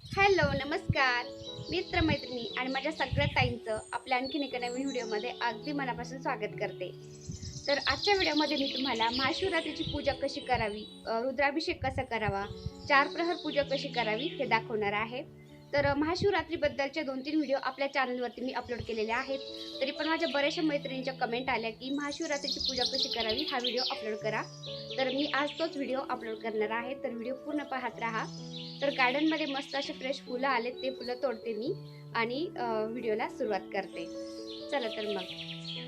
Hello नमस्कार मित्रमैत्रिणी आणि माझ्या सगळ्या ताईंचं आपल्या आणखीन एका नवीन व्हिडिओमध्ये अगदी मनापासून स्वागत करते। तर आजच्या व्हिडिओमध्ये मी तुम्हाला महाशिवरात्रीची पूजा कशी करावी, रुद्राभिषेक कसा करावा, 4 प्रहर पूजा कशी करावी हे दाखवणार आहे। तर महाशिवरात्रीबद्दलचे 2-3 व्हिडिओ आपल्या चॅनलवरती मी अपलोड केलेले आहेत। तरी पण माझ्या बऱ्याचशा मैत्रिणींच्या कमेंट आल्या की महाशिवरात्रीची पूजा कशी करावी हा व्हिडिओ अपलोड करा। तर मी आज तोच व्हिडिओ अपलोड करणार आहे, तर व्हिडिओ पूर्ण पाहत राहा। तर गार्डन मध्ये मस्त असे फ्रेश फुलं आले, ते फुलं तोडते मी आणि व्हिडिओला सुरुवात करते। चला तर मग,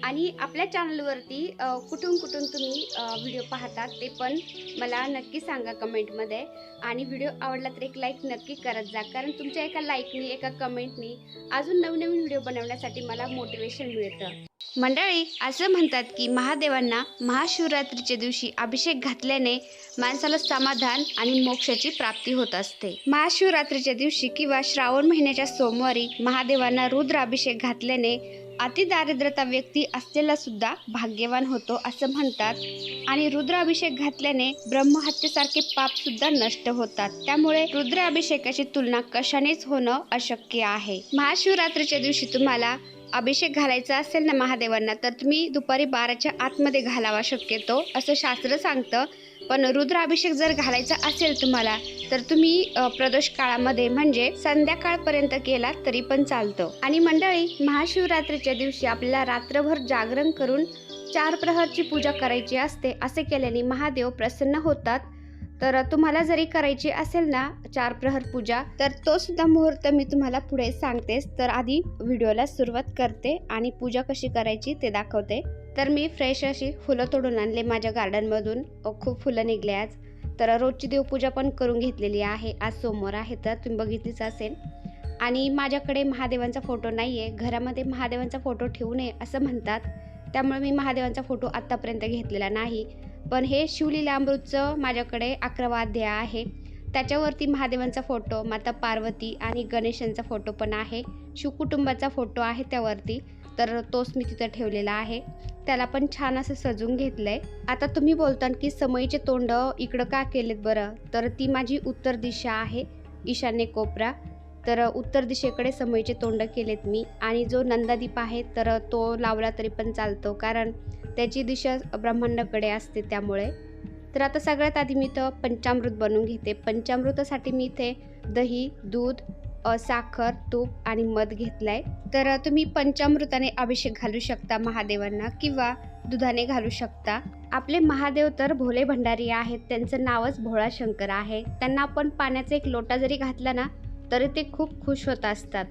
आणि आपल्या चॅनलवरती कुठून कुठून तुम्ही व्हिडिओ पाहतात ते पण मला नक्की सांगा कमेंटमध्ये। आणि व्हिडिओ आवडला तर एक लाईक नक्की करत जा, कारण तुमच्या एका लाईकनी एका कमेंटनी अजून नवीन नवीन व्हिडिओ बनवण्यासाठी मला मोटिवेशन मिळतं। मंडळी, असं म्हणतात की महादेवांना महाशिवरात्रीच्या दिवशी अभिषेक घातल्याने माणसाला समाधान आणि मोक्षाची प्राप्ती होत असते। महाशिवरात्रीच्या दिवशी किंवा श्रावण महिन्याच्या सोमवारी महादेवांना रुद्र अभिषेक घातल्याने अतिदारिद्रता व्यक्ती असलेला सुद्धा भाग्यवान होतो असं म्हणतात। आणि रुद्राभिषेक घातल्याने ब्रह्महत्येसारखे पाप सुद्धा नष्ट होतात। त्यामुळे रुद्राभिषेकाची तुलना कशानेच होणं अशक्य आहे। महाशिवरात्रीच्या दिवशी तुम्हाला अभिषेक घालायचा असेल ना महादेवांना, तर तुम्ही दुपारी 12च्या आतमध्ये घालावा शक्यतो असं शास्त्र सांगतं। पण रुद्राभिषेक जर घालायचा असेल तुम्हाला तर तुम्ही प्रदोष काळामध्ये म्हणजे संध्याकाळपर्यंत केला तरी पण चालतं। आणि मंडळी, महाशिवरात्रीच्या दिवशी आपल्याला रात्रभर जागरण करून 4 प्रहरची पूजा करायची असते। असे केल्याने महादेव प्रसन्न होतात। तर तुम्हाला जरी करायची असेल ना 4 प्रहर पूजा, तर तो सुद्धा मुहूर्त मी तुम्हाला पुढे सांगतेच। तर आधी व्हिडिओला सुरुवात करते आणि पूजा कशी करायची ते दाखवते। तर मी फ्रेश अशी फुलं तोडून आणले माझ्या गार्डनमधून, खूप फुलं निघले आज। तर रोजची देवपूजा पण करून घेतलेली आहे। आज सोमवार आहे तर तुम्ही बघितलीच असेल। आणि माझ्याकडे महादेवांचा फोटो नाही आहे, घरामध्ये महादेवांचा फोटो ठेवू नये असं म्हणतात, त्यामुळे मी महादेवांचा फोटो आत्तापर्यंत घेतलेला नाही। पण हे शिवलीलामृतचं माझ्याकडे 11वा अध्याय आहे, त्याच्यावरती महादेवांचा फोटो, माता पार्वती आणि गणेशांचा फोटो पण आहे, शिवकुटुंबाचा फोटो आहे त्यावरती, तर तोच मी तिथं ठेवलेला आहे। त्याला पण छान असं सजून घेतलंय। आता तुम्ही बोलता की समईचे तोंड इकडं का केलेत बरं, तर ती माझी उत्तर दिशा आहे, ईशान्य कोपरा। तर उत्तर दिशेकडे समईचे तोंड केलेत मी। आणि जो नंदादीप आहे तर तो लावला तरी पण चालतो, कारण त्याची दिशा ब्रह्मांडाकडे असते त्यामुळे। तर आता सगळ्यात आधी मी इथं पंचामृत बनवून घेते। पंचामृतासाठी मी इथे दही, दूध, साखर, तूप आणि मध घेतलाय। तर तुम्ही पंचामृताने अभिषेक घालू शकता महादेवांना किंवा दुधाने घालू शकता। आपले महादेव तर भोले भंडारी आहेत, त्यांचं नावच भोळा शंकर आहे। त्यांना आपण पाण्याचा एक लोटा जरी घातला ना तरी ते खूप खुश होत असतात।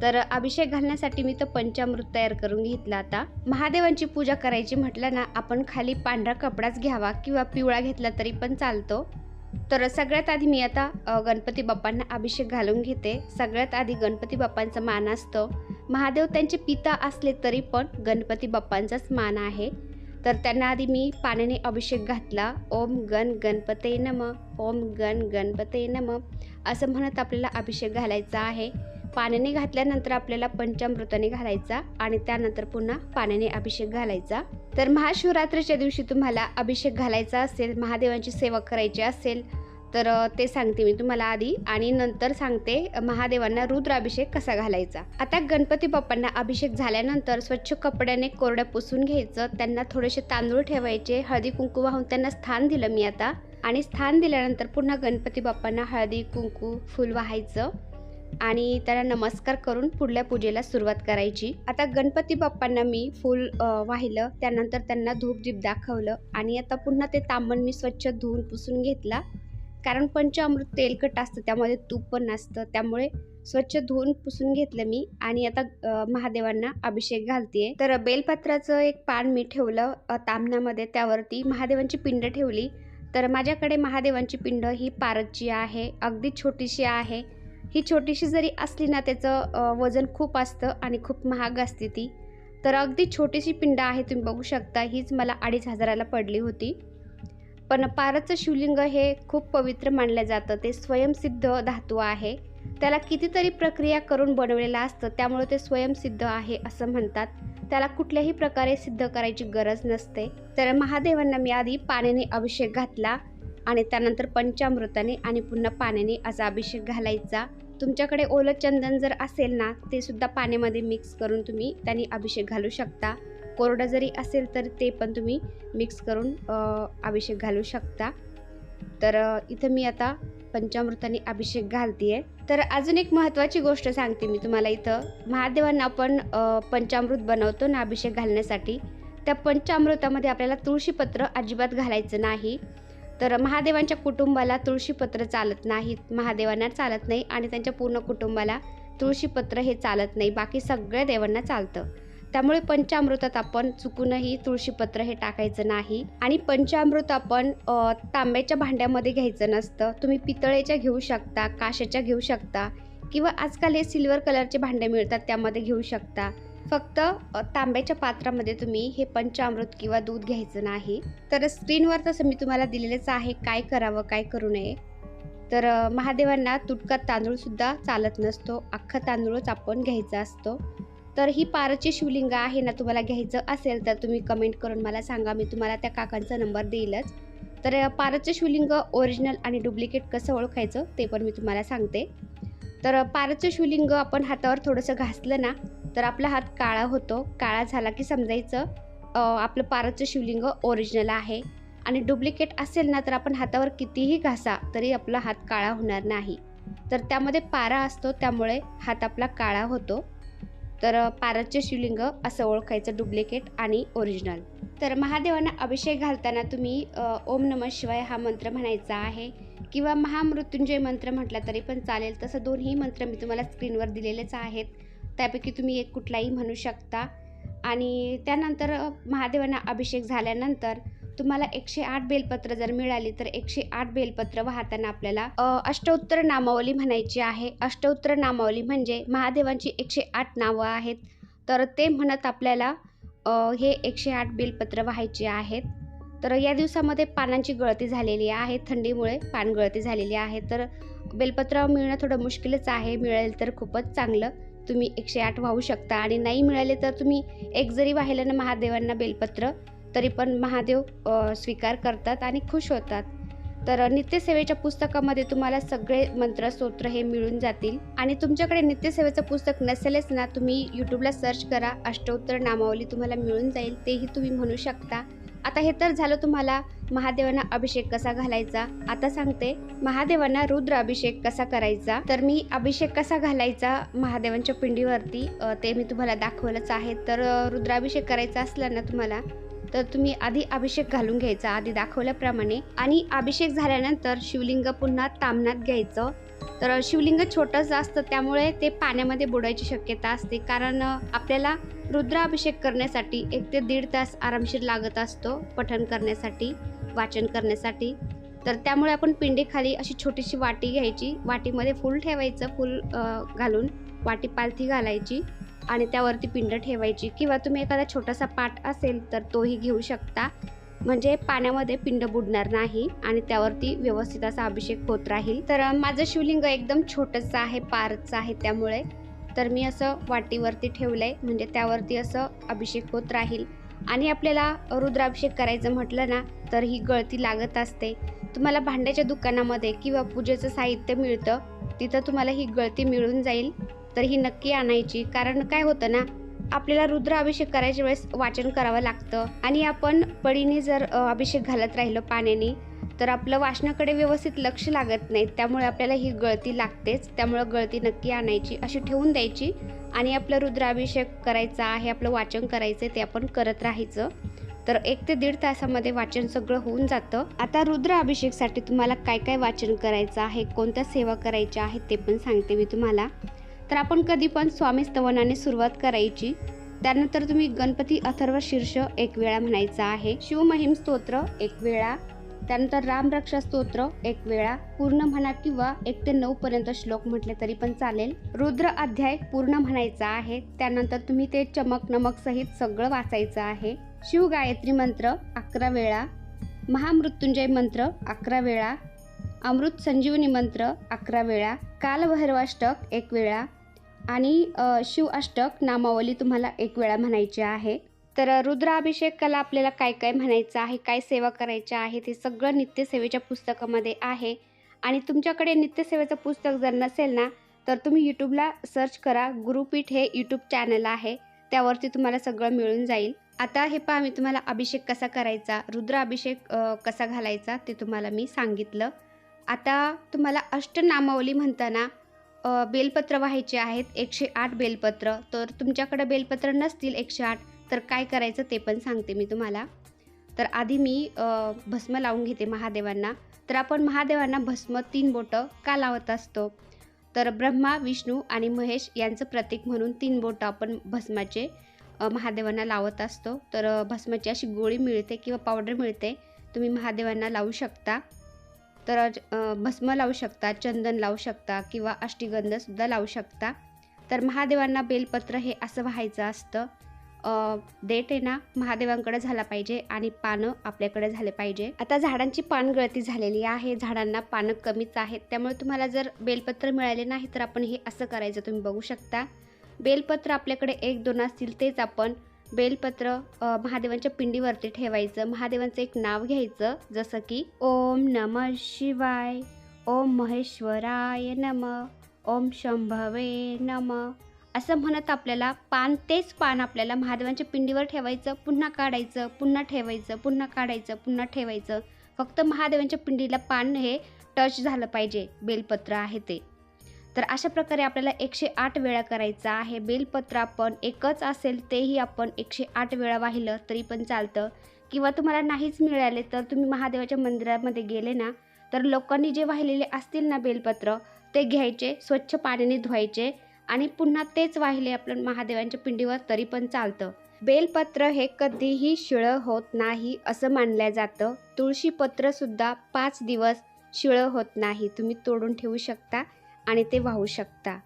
तर अभिषेक घालण्यासाठी मी तर पंचामृत तयार करून घेतला। आता महादेवांची पूजा करायची म्हटलं ना, आपण खाली पांढरा कपडाच घ्यावा किंवा पिवळा घेतला तरी पण चालतो। तर सगळ्यात आधी मी आता गणपती बाप्पांना अभिषेक घालून घेते। सगळ्यात आधी गणपती बाप्पांचा मान असतो। महादेव त्यांचे पिता असले तरी पण गणपती बाप्पांचाच मान आहे। तर त्यांना आधी मी पाण्याने अभिषेक घातला। ओम गण गणपते नमः, ओम गण गणपते नमः असं म्हणत आपल्याला अभिषेक घालायचा आहे। पाण्याने घातल्यानंतर आपल्याला पंचामृताने घालायचा आणि त्यानंतर पुन्हा पाण्याने अभिषेक घालायचा। तर महाशिवरात्रीच्या दिवशी तुम्हाला अभिषेक घालायचा असेल, महादेवांची सेवा करायची असेल तर ते सांगते मी तुम्हाला आधी, आणि नंतर सांगते महादेवांना रुद्राभिषेक कसा घालायचा। आता गणपती बाप्पांना अभिषेक झाल्यानंतर स्वच्छ कपड्याने कोरड्या पुसून घ्यायचं, त्यांना थोडेसे तांदूळ ठेवायचे, हळदी कुंकू वाहून त्यांना स्थान दिलं मी आता। आणि स्थान दिल्यानंतर पुन्हा गणपती बाप्पांना हळदी कुंकू फूल वाहायचं आणि त्याला नमस्कार करून पुढल्या पूजेला सुरुवात करायची। आता गणपती बाप्पांना मी फूल वाहिलं, त्यानंतर त्यांना धूप दीप दाखवलं आणि आता पुन्हा ते तांबण मी स्वच्छ धुवून पुसून घेतला, कारण पंचामृत तेलकट असतं, त्यामध्ये तूप पण नसतं, त्यामुळे स्वच्छ धुवून पुसून घेतलं मी। आणि आता महादेवांना अभिषेक घालतेय। तर बेलपत्राचं एक पान मी ठेवलं तांबण्यामध्ये, त्यावरती महादेवांची पिंड ठेवली। तर माझ्याकडे महादेवांची पिंड ही पारदची आहे, अगदी छोटीशी आहे। ही छोटीशी जरी असली ना त्याचं वजन खूप असतं आणि खूप महाग असते ती। तर अगदी छोटीशी पिंड आहे, तुम्ही बघू शकता। हीच मला 2500ला पडली होती। पण पारदचं शिवलिंग हे खूप पवित्र मानलं जातं, ते स्वयंसिद्ध धातू आहे, त्याला कितीतरी प्रक्रिया करून बनवलेलं असतं, त्यामुळे ते स्वयंसिद्ध आहे असं म्हणतात। त्याला कुठल्याही प्रकारे सिद्ध करायची गरज नसते। तर महादेवांना मी आधी पाण्याने अभिषेक घातला आणि त्यानंतर पंचामृताने आणि पुन्हा पाण्याने असा अभिषेक घालायचा। तुमच्याकडे ओलं चंदन जर असेल ना, ते सुद्धा पाण्यामध्ये मिक्स करून तुम्ही त्याने अभिषेक घालू शकता। कोरडं जरी असेल तर ते पण तुम्ही मिक्स करून अभिषेक घालू शकता। तर इथं मी आता पंचामृताने अभिषेक घालतीये। तर अजून एक महत्त्वाची गोष्ट सांगते मी तुम्हाला। इथं महादेवांना आपण पंचामृत बनवतो ना अभिषेक घालण्यासाठी, त्या पंचामृतामध्ये आपल्याला तुळशीपत्र अजिबात घालायचं नाही। तर महादेवांच्या कुटुंबाला तुळशीपत्र चालत नाहीत, महादेवांना चालत नाही आणि त्यांच्या पूर्ण कुटुंबाला तुळशीपत्र हे चालत नाही, बाकी सगळ्या देवांना चालतं। त्यामुळे पंचामृतात आपण चुकूनही तुळशीपत्र हे टाकायचं नाही। आणि पंचामृत आपण तांब्याच्या भांड्यामध्ये घ्यायचं नसतं, तुम्ही पितळेच्या घेऊ शकता, काचेच्या घेऊ शकता किंवा आजकाल हे सिल्वर कलरचे भांडे मिळतात त्यामध्ये घेऊ शकता। फक्त तांब्याच्या पात्रामध्ये तुम्ही हे पंचामृत किंवा दूध घ्यायचं नाही। तर स्क्रीनवर तसं मी तुम्हाला दिलेलंच आहे काय करावं काय करू नये। तर महादेवांना तुटका तांदूळसुद्धा चालत नसतो, अख्खा तांदूळच आपण घ्यायचा असतो। तर ही पारची शिवलिंग आहे ना, तुम्हाला घ्यायचं असेल तर तुम्ही कमेंट करून मला सांगा, मी तुम्हाला त्या काकांचा नंबर देईलच। तर पारचं शिवलिंग ओरिजिनल आणि डुप्लिकेट कसं ओळखायचं ते पण मी तुम्हाला सांगते। तर पारचं शिवलिंग आपण हातावर थोडंसं घासलं ना तर आपला हात काळा होतो, काळा झाला की समजायचं आपलं पारचं शिवलिंग ओरिजिनल आहे। आणि डुप्लिकेट असेल ना तर आपण हातावर कितीही घासा तरी आपला हात काळा होणार नाही। तर त्यामध्ये पारा असतो त्यामुळे हात आपला काळा होतो। तर पारचे शिवलिंग असं ओळखायचं, डुप्लिकेट आणि ओरिजिनल। तर महादेवांना अभिषेक घालताना तुम्ही ओम नमः शिवाय हा मंत्र म्हणायचा आहे किंवा महामृत्युंजय मंत्र म्हटला तरी पण चालेल। तसं दोन्ही मंत्र मी तुम्हाला स्क्रीनवर दिलेलेच आहेत, त्यापैकी तुम्ही एक कुठलाही म्हणू शकता। आणि त्यानंतर महादेवांना अभिषेक झाल्यानंतर तुम्हाला 108 बेलपत्र जर मिळाली तर 108 बेलपत्र वाहताना आपल्याला अष्टोत्तर नामावली म्हणायची आहे। अष्टोत्तर नामावली म्हणजे महादेवांची 108 नावं आहेत, तर ते म्हणत आपल्याला हे 108 बेलपत्र वाहायचे आहेत। तर या दिवसामध्ये पानांची गळती झालेली आहे, थंडीमुळे पान गळती झालेली आहे, तर बेलपत्र मिळणं थोडं मुश्किलच आहे। मिळेल तर खूपच चांगलं, तुम्ही 108 वाहू शकता। आणि नाही मिळाले तर तुम्ही एक जरी वाहिलं ना महादेवांना बेलपत्र तरी पण महादेव स्वीकार करतात आणि खुश होतात। तर नित्यसेवेच्या पुस्तकामध्ये तुम्हाला सगळे मंत्र स्तोत्र हे मिळून जातील। आणि तुमच्याकडे नित्यसेवेचं पुस्तक नसेलच ना, तुम्ही यूट्यूबला सर्च करा, अष्टोत्तर नामावली तुम्हाला मिळून जाईल, तेही तुम्ही म्हणू शकता। आता हे तर झालं तुम्हाला महादेवांना अभिषेक कसा घालायचा। आता सांगते महादेवांना रुद्र अभिषेक कसा करायचा। तर मी अभिषेक कसा घालायचा महादेवांच्या पिंडीवरती ते मी तुम्हाला दाखवलंच आहे। तर रुद्राभिषेक करायचा असला ना तुम्हाला तर तुम्ही आधी अभिषेक घालून घ्यायचा आधी दाखवल्याप्रमाणे। आणि अभिषेक झाल्यानंतर शिवलिंग पुन्हा तामणात घ्यायचं। तर शिवलिंग छोटंच असतं त्यामुळे ते पाण्यामध्ये बुडायची शक्यता असते, कारण आपल्याला रुद्राभिषेक करण्यासाठी 1 ते 1.5 तास आरामशीर लागत असतो पठण करण्यासाठी, वाचन करण्यासाठी। तर त्यामुळे आपण पिंडीखाली अशी छोटीशी वाटी घ्यायची, वाटीमध्ये फूल ठेवायचं, फूल घालून वाटी पालथी घालायची आणि त्यावरती पिंड ठेवायची, किंवा तुम्ही एखादा छोटासा पाट असेल तर तोही घेऊ शकता, म्हणजे पाण्यामध्ये पिंड बुडणार नाही आणि त्यावरती व्यवस्थित असा अभिषेक होत राहील। तर माझं शिवलिंग एकदम छोटंसं आहे, पारचं आहे, त्यामुळे तर मी असं वाटीवरती ठेवलंय, म्हणजे त्यावरती असं अभिषेक होत राहील। आणि आपल्याला रुद्राभिषेक करायचं म्हटलं ना तर ही गळती लागत असते। तुम्हाला भांड्याच्या दुकानामध्ये किंवा पूजेचं साहित्य मिळतं, तिथं तुम्हाला ही गळती मिळून जाईल, तर ही नक्की आणायची। कारण काय होतं ना, आपल्याला रुद्राभिषेक करायच्या वेळेस वाचन करावं लागतं आणि आपण पडीने जर अभिषेक घालत राहिलो पाण्याने तर आपलं वाचनाकडे व्यवस्थित लक्ष लागत नाही, त्यामुळे आपल्याला ही गळती लागतेच। त्यामुळे गळती नक्की आणायची, अशी ठेवून द्यायची आणि आपलं रुद्राभिषेक करायचा आहे, आपलं वाचन करायचं ते आपण करत राहायचं। तर 1 ते 1.5 तासामध्ये वाचन सगळं होऊन जातं। आता रुद्राभिषेकसाठी तुम्हाला काय काय वाचन करायचं आहे, कोणत्या सेवा करायच्या आहेत ते पण सांगते मी तुम्हाला। तर आपण कधी पण स्वामी स्तवनाने सुरुवात करायची, त्यानंतर तुम्ही गणपती अथर्व शीर्ष 1 वेळा म्हणायचा आहे, शिवमहिम स्तोत्र 1 वेळा, त्यानंतर रामरक्षा स्तोत्र 1 वेळा पूर्ण म्हणा किंवा 1 ते 9 पर्यंत श्लोक म्हटले तरी पण चालेल। रुद्र अध्याय पूर्ण म्हणायचा आहे, त्यानंतर तुम्ही ते चमक नमक सहित सगळं वाचायचं आहे। शिव गायत्री मंत्र 11 वेळा, महामृत्युंजय मंत्र 11 वेळा, अमृत संजीवनी मंत्र 11 वेळा, कालभैरवाष्टक 1 वेळा आणि शिव अष्टक नामावली तुम्हाला 1 वेळा म्हणायची आहे। तर रुद्राभिषेकाला आपल्याला काय काय म्हणायचं आहे, काय सेवा करायच्या आहे, ते सगळं नित्यसेवेच्या पुस्तकामध्ये आहे. आणि तुमच्याकडे नित्यसेवेचं पुस्तक जर नसेल ना, तर तुम्ही यूट्यूबला सर्च करा. गुरुपीठ हे यूट्यूब चॅनल आहे, त्यावरती तुम्हाला सगळं मिळून जाईल. आता हे पहा, मी तुम्हाला अभिषेक कसा करायचा, रुद्राभिषेक कसा घालायचा ते तुम्हाला मी सांगितलं. आता तुम्हाला अष्टनामावली म्हणताना बेलपत्र व्हायचे आहेत, 108 बेलपत्र. तर तुमच्याकडे बेलपत्र नसतील 108, तर काय करायचं ते पण सांगते मी तुम्हाला. तर आधी मी भस्म लावून घेते महादेवांना. तर आपण महादेवांना भस्म 3 बोटं का लावत असतो, तर ब्रह्मा, विष्णू आणि महेश यांचं प्रतीक म्हणून 3 बोटं आपण भस्माचे महादेवांना लावत असतो. तर भस्माची अशी गोळी मिळते किंवा पावडर मिळते, तुम्ही महादेवांना लावू शकता. तर भस्म लावू शकता, चंदन लावू शकता किंवा अष्टगंधसुद्धा लावू शकता. तर महादेवांना बेलपत्र हे असं व्हायचं असतं. देठ आहे ना महादेवांकडे झाला पाहिजे आणि पानं आपल्याकडे झाले पाहिजे. आता झाडांची पानगळती झालेली आहे, झाडांना पानं कमीच आहेत, त्यामुळे तुम्हाला जर बेलपत्र मिळाले नाही तर आपण हे असं करायचं, तुम्ही बघू शकता. बेलपत्र आपल्याकडे 1-2 असतील तेच आपण बेलपत्र महादेवांच्या पिंडीवरती ठेवायचं. महादेवांचं एक नाव घ्यायचं, जसं की ओम नमः शिवाय, ओम महेश्वराय नमः, ओम शंभवे नमः, असं म्हणत आपल्याला तेच पान आपल्याला महादेवांच्या पिंडीवर ठेवायचं, पुन्हा काढायचं, पुन्हा ठेवायचं, पुन्हा काढायचं, पुन्हा ठेवायचं. फक्त महादेवांच्या पिंडीला पान हे टच झालं पाहिजे, बेलपत्र आहे ते. तर अशा प्रकारे आपल्याला 108 वेळा करायचं आहे. बेलपत्र आपण एकच असेल तेही आपण 108 वेळा वाहिलं तरी पण चालतं. किंवा तुम्हाला नाहीच मिळाले तर तुम्ही महादेवाच्या मंदिरामध्ये गेले ना, तर लोकांनी जे वाहिलेले असतील ना बेलपत्र, ते घ्यायचे, स्वच्छ पाण्याने धुवायचे आणि पुन्हा तेच वाहिले आपण महादेवांच्या पिंडीवर तरी पण चालतं. बेलपत्र हे कधीही शिळं होत नाही असं मानलं जातं. तुळशीपत्रसुद्धा 5 दिवस शिळं होत नाही, तुम्ही तोडून ठेवू शकता आणि ते वाहू शकता.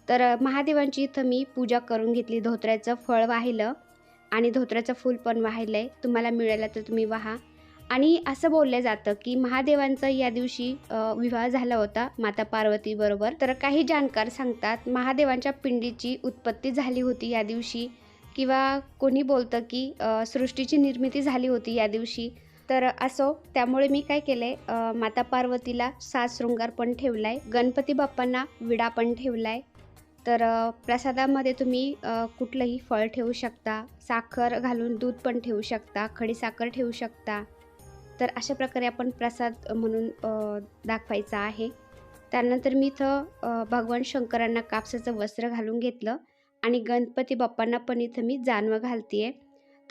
तर महादेवांची इथं मी पूजा करून घेतली. धोत्र्याचं फळ वाहिलं आणि धोत्र्याचं फूल पण वाहिलं आहे. तुम्हाला मिळालं तर तुम्ही वाहा. आणि असं बोललं जातं की महादेवांचा या दिवशी विवाह झाला होता माता पार्वती बरोबर. तर काही जाणकार सांगतात महादेवांच्या पिंडीची उत्पत्ती झाली होती या दिवशी, किंवा कोणी बोलतं की सृष्टीची निर्मिती झाली होती या दिवशी. तर असो, त्यामुळे मी काय केलंय, माता पार्वतीला 7 शृंगार पण ठेवलाय, गणपती बाप्पांना विडा पण ठेवलाय. तर प्रसादामध्ये तुम्ही कुठलंही फळ ठेवू शकता, साखर घालून दूध पण ठेवू शकता, खडीसाखर ठेवू शकता. तर अशा प्रकारे आपण प्रसाद म्हणून दाखवायचा आहे. त्यानंतर मी इथं भगवान शंकरांना कापसाचं वस्त्र घालून घेतलं आणि गणपती बाप्पांना पण इथं मी जानवं घालते.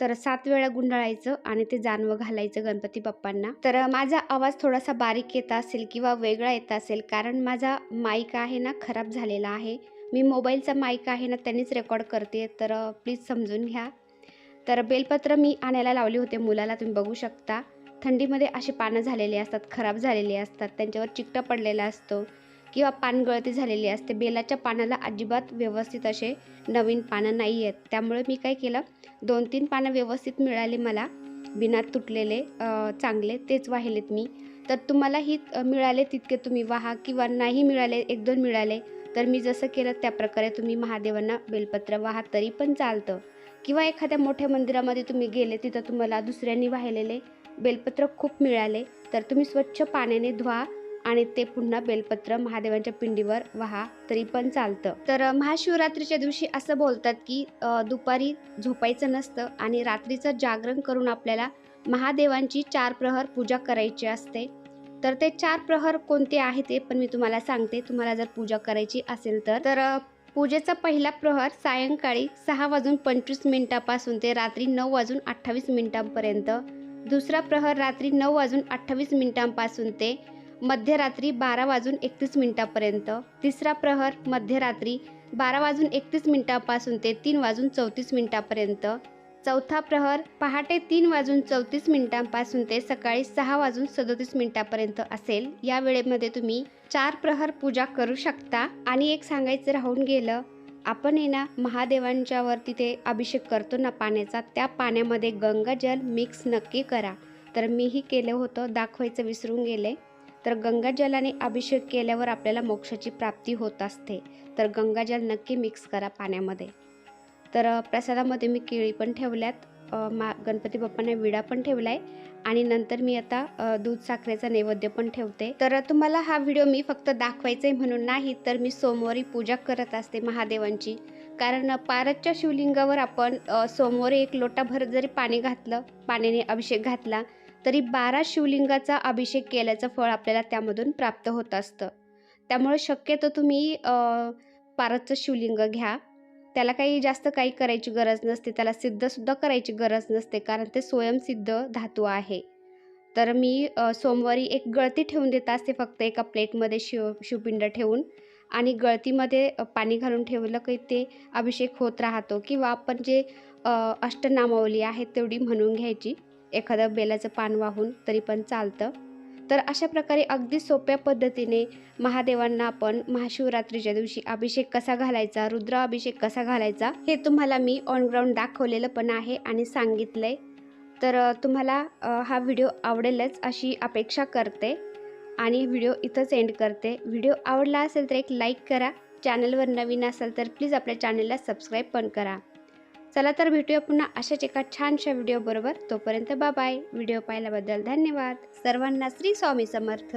तर 7 वेळा गुंडाळायचं आणि ते जानवं घालायचं गणपती बाप्पांना. तर माझा आवाज थोडासा बारीक येत असेल किंवा वेगळा येत असेल, कारण माझा माईक आहे ना खराब झालेला आहे. मी मोबाईलचा माईक आहे ना त्यांनीच रेकॉर्ड करते, तर प्लीज समजून घ्या. तर बेलपत्र मी आणायला लावले होते मुलाला, तुम्ही बघू शकता. थंडीमध्ये असे पानं झालेले असतात, खराब झालेले असतात, त्यांच्यावर चिकटा पडलेला असतो किंवा पानगळती झालेली असते. बेलाच्या पानाला अजिबात व्यवस्थित असे नवीन पानं नाही आहेत. त्यामुळे मी काय केलं, 2-3 पानं व्यवस्थित मिळाले मला, बिना तुटलेले चांगले, तेच वाहिलेत मी. तर तुम्हालाही मिळाले तितके तुम्ही वाहा, किंवा नाही मिळाले 1-2 मिळाले तर मी जसं केलं त्या प्रकारे तुम्ही महादेवांना बेलपत्र वाहा तरी पण चालतं. किंवा एखाद्या मोठ्या मंदिरामध्ये तुम्ही गेले, तिथं तुम्हाला दुसऱ्यांनी वाहिलेले बेलपत्र खूप मिळाले तर तुम्ही स्वच्छ पाण्याने धुवा आणि ते पुन्हा बेलपत्र महादेवांच्या पिंडीवर वाहा तरी पण चालतं. तर महाशिवरात्रीच्या दिवशी असं बोलतात की दुपारी झोपायचं नसतं आणि रात्रीचं जागरण करून आपल्याला महादेवांची 4 प्रहर पूजा करायची असते. तर ते 4 प्रहर कोणते आहे ते पण मी तुम्हाला सांगते, तुम्हाला जर पूजा करायची असेल तर. पूजेचा पहिला प्रहर सायंकाळी 6:25 ते रात्री 9:28 दुसरा प्रहर रात्री 9:28 ते मध्यरात्री 12:31 तिसरा प्रहर मध्यरात्री 12:31 ते 3:34 चौथा प्रहर पहाटे 3:34 ते सकाळी 6:37 असेल. या वेळेमध्ये तुम्ही 4 प्रहर पूजा करू शकता. आणि एक सांगायचं राहून गेलं, आपण ना महादेवांच्या वरती ते अभिषेक करतो ना पाण्याचा, त्या पाण्यामध्ये गंगाजल मिक्स नक्की करा. तर मीही केलं होतं, दाखवायचं विसरून गेले. तर गंगाजलाने अभिषेक केल्यावर आपल्याला मोक्षाची प्राप्ती होत असते. तर गंगाजल नक्की मिक्स करा पाण्यामध्ये. तर प्रसादामध्ये मी केळी पण ठेवल्यात, गणपती बाप्पांना विडा पण ठेवला आहे आणि नंतर मी आता दूध साखरेचा नैवेद्य पण ठेवते. तर तुम्हाला हा व्हिडिओ मी फक्त दाखवायचा आहे म्हणून नाही, तर मी सोमवारी पूजा करत असते महादेवांची. कारण पारसच्या शिवलिंगावर आपण सोमवारी 1 लोटाभर जरी पाणी घातलं, पाण्याने अभिषेक घातला, तरी 12 शिवलिंगाचा अभिषेक केल्याचं फळ आपल्याला त्यामधून प्राप्त होत असतं. त्यामुळे शक्यतो तुम्ही पारसचं शिवलिंग घ्या. त्याला जास्त काही करायची गरज नसते, त्याला सिद्धसुद्धा करायची गरज नसते, कारण ते स्वयंसिद्ध धातू आहे. तर मी सोमवारी एक गळती ठेवून देत असते, फक्त एका प्लेटमध्ये शिवपिंड ठेवून आणि गळतीमध्ये पाणी घालून ठेवलं की ते अभिषेक होत राहतो. किंवा आपण जे अष्टनामावली आहे तेवढी म्हणून घ्यायची, एखादं बेलाचं पान वाहून तरी पण चालतं. तर अशा प्रकारे अगदी सोप्या पद्धतीने महादेवांना आपण महाशिवरात्रीच्या दिवशी अभिषेक कसा घालायचा, रुद्राभिषेक कसा घालायचा, हे तुम्हाला मी ऑन ग्राउंड दाखवलेलं पण आहे आणि सांगितलंय. तर तुम्हाला हा व्हिडिओ आवडेलच अशी अपेक्षा करते आणि व्हिडिओ इथंच एंड करते. व्हिडिओ आवडला असेल तर एक लाईक करा. चॅनलवर नवीन असाल तर प्लीज आपल्या चॅनलला सबस्क्राईब पण करा. चला तर भेटूया पुन्हा अशाच एका छानशा व्हिडिओबरोबर. तोपर्यंत बाय बाय. व्हिडिओ पाहिल्याबद्दल धन्यवाद. सर्वांना श्री स्वामी समर्थ.